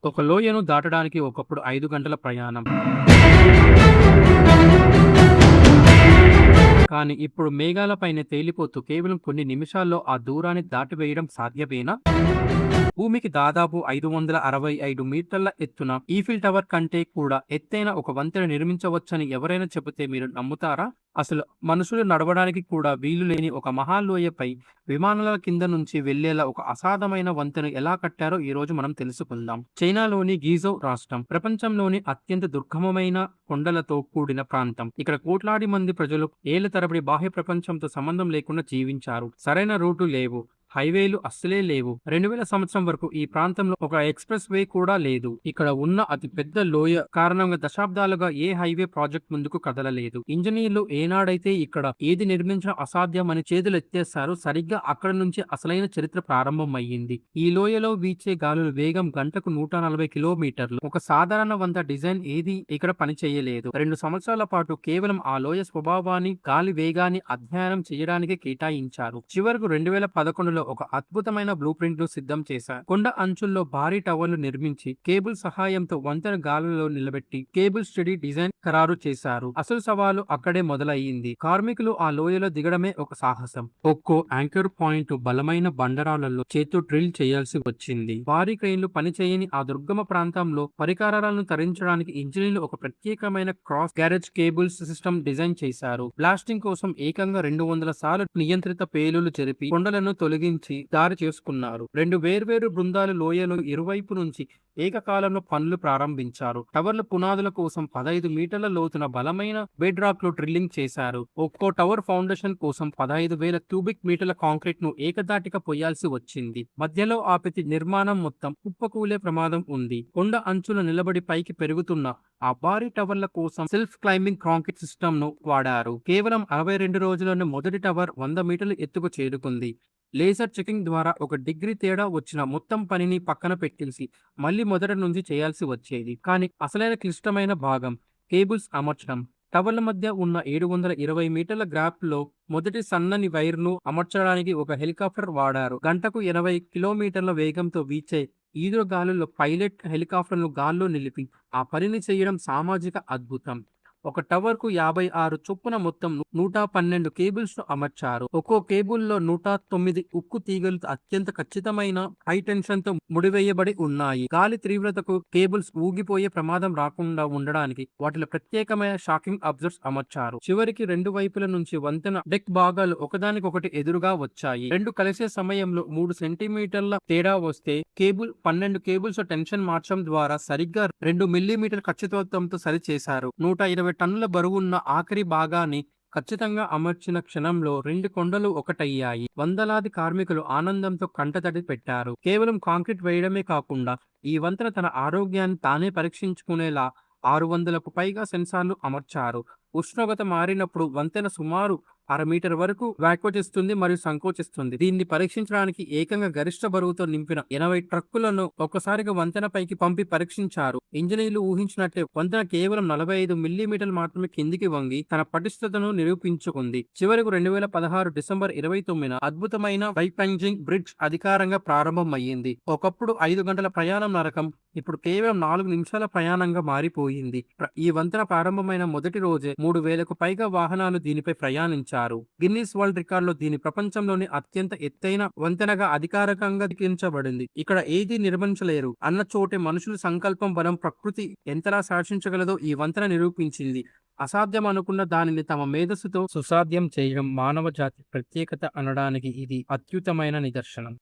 ఒక లోయను దాటడానికి ఒకప్పుడు 5 గంటల ప్రయాణం. కానీ ఇప్పుడు మేఘాలపైనే తేలిపోతూ కేవలం కొన్ని నిమిషాల్లో ఆ దూరాన్ని దాటివేయడం సాధ్యమేనా? భూమికి దాదాపు 565 మీటర్ల ఎత్తున ఈఫిల్ టవర్ కంటే కూడా ఎత్తైన ఒక వంతెన నిర్మించవచ్చని ఎవరైనా చెబితే మీరు నమ్ముతారా? అసలు మనుషులు నడవడానికి కూడా వీలు లేని ఒక మహాలోయపై విమానాల కింద నుంచి వెళ్లేలా ఒక అసాధ్యమైన వంతెన ఎలా కట్టారో ఈ రోజు మనం తెలుసుకుందాం. చైనాలోని గీజౌ రాష్ట్రం ప్రపంచంలోని అత్యంత దుర్గమమైన కొండలతో కూడిన ప్రాంతం. ఇక్కడ కోట్లాది మంది ప్రజలు ఏళ్ల తరబడి బాహ్య ప్రపంచంతో సంబంధం లేకుండా జీవించారు. సరైన రూటు లేవు. హైవేలు అస్సలే లేవు. 2000 సంవత్సరం వరకు ఈ ప్రాంతంలో ఒక ఎక్స్‌ప్రెస్ వే కూడా లేదు. ఇక్కడ ఉన్న అతి పెద్ద లోయ కారణంగా దశాబ్దాలుగా ఏ హైవే ప్రాజెక్ట్ ముందుకు కదలలేదు. ఇంజనీర్లు ఏనాడైతే ఇక్కడ ఏది నిర్మించడం అసాధ్యం అని చేతులెత్తేశారో సరిగ్గా అక్కడ నుంచి అసలైన చరిత్ర ప్రారంభమయ్యింది. ఈ లోయలో వీచే గాలుల వేగం గంటకు 140 కిలోమీటర్లు. ఒక సాధారణ వంత డిజైన్ ఏది ఇక్కడ పనిచేయలేదు. 2 సంవత్సరాల పాటు కేవలం ఆ లోయ స్వభావాన్ని, గాలి వేగాన్ని అధ్యయనం చేయడానికే కేటాయించారు. చివరకు 2011లో ఒక అద్భుతమైన బ్లూ ప్రింట్ ను సిద్ధం చేశారు. కొండ అంచుల్లో భారీ టవర్లు నిర్మించి కేబుల్ సహాయంతో వంతెన గాలులలో నిలబెట్టి కేబుల్ స్టడీ డిజైన్ ఖరారు చేశారు. అసలు సవాలు అక్కడే మొదలయ్యింది. కార్మికులు ఆ లోయలో దిగడమే ఒక సాహసం. ఒక్కో యాంకర్ పాయింట్ బలమైన బండరాళ్లలో చేతు డ్రిల్ చేయాల్సి వచ్చింది. భారీ క్రెయిన్లు పనిచేయని ఆ దుర్గమ ప్రాంతంలో పరికరాలను తరించడానికి ఇంజనీర్లు ఒక ప్రత్యేకమైన cross garage cables system design చేశారు. బ్లాస్టింగ్ కోసం ఏకంగా 200 సార్లు నియంత్రిత పేలులు జరిపి కొండలను తొలగించి దారి చేసుకున్నారు. 2 వేర్వేరు బృందాలు లోయలో ఇరువైపు నుంచి ఏకకాలంలో పనులు ప్రారంభించారు. టవర్ల పునాదుల కోసం 15 మీటర్ల లోతున బలమైన బెడ్ రాక్ లో డ్రిల్లింగ్ చేశారు. ఒక్కో టవర్ ఫౌండేషన్ కోసం 15,000 క్యూబిక్ మీటర్ల కాంక్రీట్ ను ఏకదాటిగా పొయ్యాల్సి వచ్చింది. మధ్యలో ఆపితే నిర్మాణం మొత్తం కుప్పకూలే ప్రమాదం ఉంది. కొండ అంచుల నిలబడి పైకి పెరుగుతున్న ఆ భారీ టవర్ల కోసం సెల్ఫ్ క్లైంబింగ్ కాంక్రీట్ సిస్టమ్ ను వాడారు. కేవలం 62 రోజుల్లోనే మొదటి టవర్ 100 మీటర్ల ఎత్తుకు చేరుకుంది. లేజర్ చెకింగ్ ద్వారా 1 డిగ్రీ తేడా వచ్చిన మొత్తం పనిని పక్కన పెట్టేసి మళ్ళీ మొదటి నుంచి చేయాల్సి వచ్చేది. కానీ అసలైన క్లిష్టమైన భాగం కేబుల్స్ అమర్చడం. టవర్ల మధ్య ఉన్న 720 మీటర్ల గ్యాప్ లో మొదటి సన్నని వైర్ ను అమర్చడానికి ఒక హెలికాప్టర్ వాడారు. గంటకు 80 కిలోమీటర్ల వేగంతో వీచే ఈదురు గాలుల్లో పైలట్ హెలికాప్టర్ను గాల్లో నిలిపి ఆ పనిని చేయడం సామాజిక అద్భుతం. ఒక టవర్ కు 56 చొప్పున మొత్తం 112 కేబుల్స్ ను అమర్చారు. ఒక్కో కేబుల్లో 109 ఉక్కు తీగలు అత్యంత ఖచ్చితమైన హై టెన్షన్ తో ముడివేయబడి ఉన్నాయి. గాలి తీవ్రతకు కేబుల్స్ ఊగిపోయే ప్రమాదం రాకుండా ఉండడానికి వాటిలో ప్రత్యేకమైన షాకింగ్ అబ్జర్వర్స్ అమర్చారు. చివరికి 2 వైపుల నుంచి వంతెన డెక్ భాగాలు ఒకదానికొకటి ఎదురుగా వచ్చాయి. 2 కలిసే సమయంలో 3 సెంటీమీటర్ల తేడా వస్తే కేబుల్ 12 కేబుల్స్ టెన్షన్ మార్చడం ద్వారా సరిగ్గా 2 మిల్లీమీటర్ల ఖచ్చితత్వంతో సరిచేశారు. 120 టన్నుల బరువున్న ఆఖరి భాగాన్ని ఖచ్చితంగా అమర్చిన క్షణంలో 2 కొండలు ఒకటయ్యాయి. వందలాది కార్మికులు ఆనందంతో కంటతడి పెట్టారు. కేవలం కాంక్రీట్ వేయడమే కాకుండా ఈ వంతెన తన ఆరోగ్యాన్ని తానే పరీక్షించుకునేలా 600కు పైగా సెన్సార్లు అమర్చారు. ఉష్ణోగ్రత మారినప్పుడు వంతెన సుమారు 1/2 మీటర్ వరకు వ్యాకోచిస్తుంది మరియు సంకోచిస్తుంది. దీన్ని పరీక్షించడానికి ఏకంగా గరిష్ట బరువుతో నింపిన 80 ట్రక్కులను ఒక్కసారిగా వంతెన పైకి పంపి పరీక్షించారు. ఇంజనీర్లు ఊహించినట్టే వంతెన కేవలం 45 మిల్లీమీటర్లు మాత్రమే కిందికి వంగి తన పటిష్టతను నిరూపించుకుంది. చివరకు 2016 డిసెంబర్ 29న అద్భుతమైన వైపాంజింగ్ బ్రిడ్జ్ అధికారంగా ప్రారంభమయ్యింది. ఒకప్పుడు 5 గంటల ప్రయాణం నరకం ఇప్పుడు కేవలం 4 నిమిషాల ప్రయాణంగా మారిపోయింది. ఈ వంతెన ప్రారంభమైన మొదటి రోజే 3000కు పైగా వాహనాలు దీనిపై ప్రయాణించారు. గిన్నిస్ వరల్డ్ రికార్డులో దీని ప్రపంచంలోని అత్యంత ఎత్తైన వంతెనగా అధికారికంగా లిఖించబడింది. ఇక్కడ ఏది నిర్మించలేరు అన్న చోటే మనుషుల సంకల్పం బలం ప్రకృతి ఎంతలా శాసించగలదో ఈ వంతెన నిరూపించింది. అసాధ్యం అనుకున్న దానిని తమ మేధస్సుతో సుసాధ్యం చేయడం మానవ జాతి ప్రత్యేకత అనడానికి ఇది అత్యుత్తమైన నిదర్శనం.